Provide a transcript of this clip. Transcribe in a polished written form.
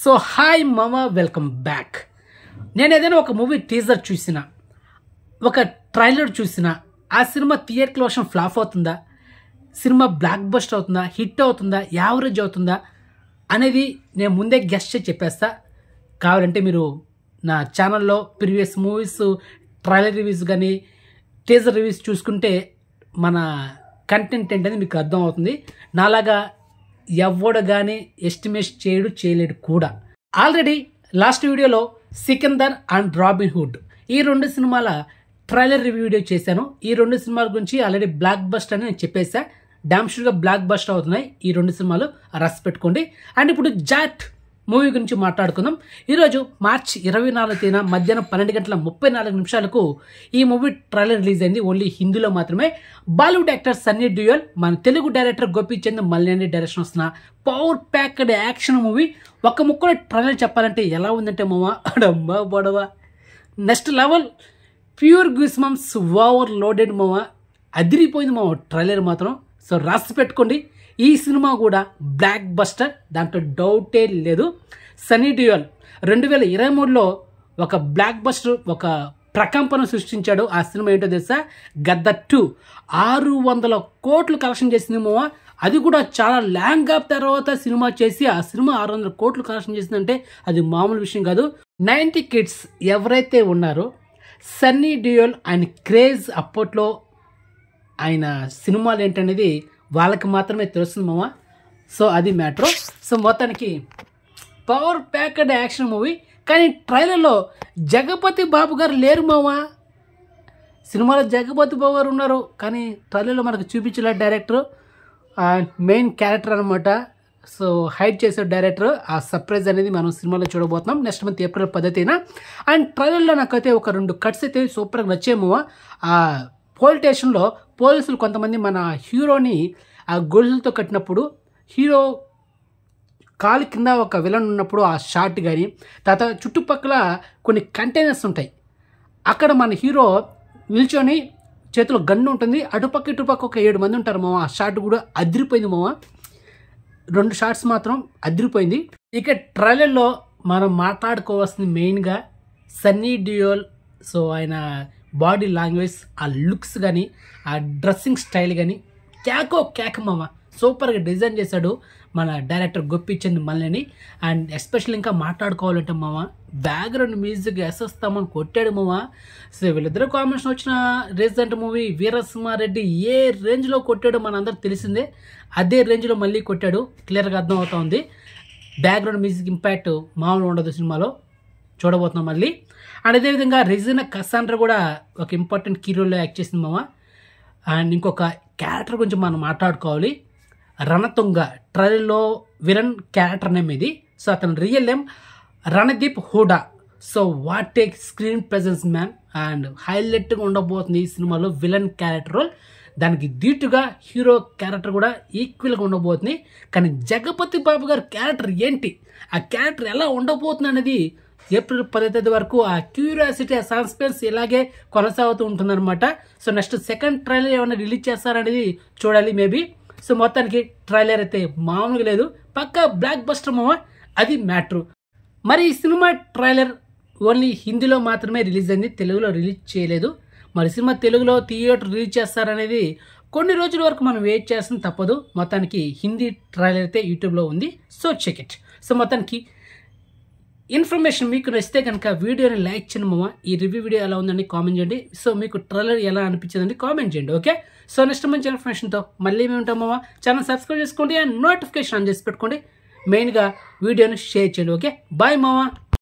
So hi మామా, welcome back. నేను ఏదైనా ఒక మూవీ టీజర్ చూసిన, ఒక ట్రైలర్ చూసిన, ఆ సినిమా థియేటర్ వర్షన్ ఫ్లాప్ అవుతుందా, సినిమా బ్లాక్ బస్టర్ అవుతుందా, హిట్ అవుతుందా, యావరేజ్ అవుతుందా అనేది నేను ముందే గెస్ట్ చేసి చెప్పేస్తా. కావాలంటే మీరు నా ఛానల్లో ప్రీవియస్ మూవీస్ ట్రైలర్ రివ్యూస్ కానీ టీజర్ రివ్యూస్ చూసుకుంటే మన కంటెంట్ ఏంటనేది మీకు అర్థం అవుతుంది. నాలాగా ఎవడు కానీ ఎస్టిమేట్ చేయలేడు కూడా. ఆల్రెడీ లాస్ట్ వీడియోలో సికిందర్ అండ్ రాబిన్ హుడ్ ఈ రెండు సినిమాల ట్రైలర్ రివ్యూ వీడియో చేశాను. ఈ రెండు సినిమాల గురించి ఆల్రెడీ బ్లాక్ బస్టర్ అని నేను చెప్పేసా. డామ్ షూర్గా బ్లాక్ బస్టర్ అవుతున్నాయి ఈ రెండు సినిమాలు, రస్ పెట్టుకోండి. అండ్ ఇప్పుడు జాట్ మూవీ గురించి మాట్లాడుకుందాం. ఈరోజు మార్చి 24వ తేదీన మధ్యాహ్నం 12:34 ఈ మూవీ ట్రైలర్ రిలీజ్ అయింది. ఓన్లీ హిందీలో మాత్రమే. బాలీవుడ్ యాక్టర్ సన్నీ డియోల్, మన తెలుగు డైరెక్టర్ గోపీచంద్ మల్యాని డైరెక్షన్ వస్తున్న పవర్ ప్యాక్డ్ యాక్షన్ మూవీ. ఒక ముక్కలో ట్రైలర్ చెప్పాలంటే ఎలా ఉందంటే మామ అడమ్మా బొడవ next level, pure goosebumps, over loaded మామ. అదిరిపోయింది మామ ట్రైలర్ మాత్రం. సో రాసి పెట్టుకోండి, ఈ సినిమా కూడా బ్లాక్ బస్టర్, దాంట్లో డౌటే లేదు. సన్నీ డియోల్ 2023లో ఒక బ్లాక్ బస్టర్, ఒక ప్రకంపన సృష్టించాడు. ఆ సినిమా ఏంటో తెలుసా? గద్దర్ 2 600 కోట్లు కలెక్షన్ చేసింది మామ. అది కూడా చాలా లాంగ్ గ్యాప్ తర్వాత సినిమా చేసి ఆ సినిమా 600 కోట్లు కలెక్షన్ చేసిందంటే అది మామూలు విషయం కాదు. 90 కిడ్స్ ఎవరైతే ఉన్నారో సన్నీ డియోల్, ఆయన క్రేజ్ అప్పట్లో, ఆయన సినిమాలు ఏంటనేది వాళ్ళకి మాత్రమే తెలుస్తుంది మామ. సో అది మ్యాటర్. సో మొత్తానికి పవర్ ప్యాక్డ్ యాక్షన్ మూవీ. కానీ ట్రైలర్లో జగపతి బాబు గారు లేరు మామ. సినిమాలో జగపతి బాబు గారు ఉన్నారు, కానీ ట్రైలర్లో మనకు చూపించలే డైరెక్టర్. మెయిన్ క్యారెక్టర్ అనమాట. సో హైడ్ చేసే డైరెక్టర్. ఆ సర్ప్రైజ్ అనేది మనం సినిమాలో చూడబోతున్నాం నెక్స్ట్ మంత్ ఏప్రిల్ 10న. అండ్ ట్రైలర్లో నాకైతే ఒక 2 కట్స్ అయితే సూపర్గా నచ్చేమో. ఆ పోలీస్ స్టేషన్లో పోలీసులు కొంతమంది మన హీరోని ఆ గొలుసులతో కట్టినప్పుడు, హీరో కాలు కింద ఒక విలన్ ఉన్నప్పుడు ఆ షాట్ కానీ, తర్వాత చుట్టుపక్కల కొన్ని కంటైనర్స్ ఉంటాయి, అక్కడ మన హీరో నిల్చొని చేతిలో గన్ను ఉంటుంది, అటుపక్క ఇటుపక్క ఒక 7 మంది ఉంటారు మామ. ఆ షాట్ కూడా అదిరిపోయింది మామ. 2 షాట్స్ మాత్రం అదిరిపోయింది. ఇక ట్రైలర్లో మనం మాట్లాడుకోవాల్సింది మెయిన్గా సన్నీ డియోల్. సో ఆయన బాడీ లాంగ్వేజ్, ఆ లుక్స్ కానీ, ఆ డ్రెస్సింగ్ స్టైల్ కానీ కేక మామ. సూపర్గా డిజైన్ చేశాడు మన డైరెక్టర్ గోపీచంద్ మల్యాని. అండ్ ఎస్పెషల్ ఇంకా మాట్లాడుకోవాలంటే మామ, బ్యాక్గ్రౌండ్ మ్యూజిక్ ఎస్ఎస్తామని కొట్టాడు మామ. సో వీళ్ళిద్దరు కాంబినేషన్ వచ్చిన రీసెంట్ మూవీ వీరసింహారెడ్డి ఏ రేంజ్లో కొట్టాడో మనందరికి తెలిసిందే. అదే రేంజ్లో మళ్ళీ కొట్టాడు, క్లియర్గా అర్థం అవుతా ఉంది. బ్యాక్గ్రౌండ్ మ్యూజిక్ ఇంపాక్ట్ మామూలు ఉండదు సినిమాలో, చూడబోతున్నాం మళ్ళీ. అండ్ అదేవిధంగా రెజినా కసాండ్రా కూడా ఒక ఇంపార్టెంట్ కీ రోల్లో యాక్ట్ చేసింది మామ. అండ్ ఇంకొక క్యారెక్టర్ గురించి మనం మాట్లాడుకోవాలి, రణతుంగ. ట్రైలర్లో విలన్ క్యారెక్టర్ నేమ్ ఇది. సో అతను real name Randeep Hooda. So what take screen presence man. And హైలైట్గా ఉండబోతుంది ఈ సినిమాలో విలన్ క్యారెక్టర్ రోల్. దానికి ధీటుగా హీరో క్యారెక్టర్ కూడా ఈక్వల్గా ఉండబోతుంది. కానీ జగపతి బాబు గారి క్యారెక్టర్ ఏంటి, ఆ క్యారెక్టర్ ఎలా ఉండబోతుంది అనేది ఏప్రిల్ 10 వరకు ఆ క్యూరియాసిటీ, ఆ సస్పెన్స్ ఇలాగే కొనసాగుతూ ఉంటుందన్నమాట. సో నెక్స్ట్ సెకండ్ ట్రైలర్ ఏమైనా రిలీజ్ చేస్తారనేది చూడాలి మేబీ. సో మొత్తానికి ట్రైలర్ అయితే మామూలుగా లేదు, పక్కా బ్లాక్ బస్టర్ మామ. అది మ్యాటర్. మరి ఈ సినిమా ట్రైలర్ ఓన్లీ హిందీలో మాత్రమే రిలీజ్ అయింది, తెలుగులో రిలీజ్ చేయలేదు. మరి సినిమా తెలుగులో థియేటర్ రిలీజ్ చేస్తారనేది కొన్ని రోజుల వరకు మనం వెయిట్ చేస్తాం, తప్పదు. మొత్తానికి హిందీ ట్రైలర్ అయితే యూట్యూబ్లో ఉంది, సో చెక్ ఇట్. సో మొత్తానికి ఇన్ఫర్మేషన్ మీకు నచ్చితే కనుక వీడియోని లైక్ చేయండి మామ. ఈ రివ్యూ వీడియో ఎలా ఉందని కామెంట్ చేయండి. సో మీకు ట్రైలర్ ఎలా అనిపించిందని కామెంట్ చేయండి, ఓకే? సో నెక్స్ట్ మంచి ఇన్ఫర్మేషన్తో మళ్ళీ మేము ఉంటాం మామ. ఛానల్ సబ్స్క్రైబ్ చేసుకోండి అండ్ నోటిఫికేషన్ ఆన్ చేసి పెట్టుకోండి. మెయిన్గా వీడియోని షేర్ చేయండి, ఓకే? బాయ్ మామ.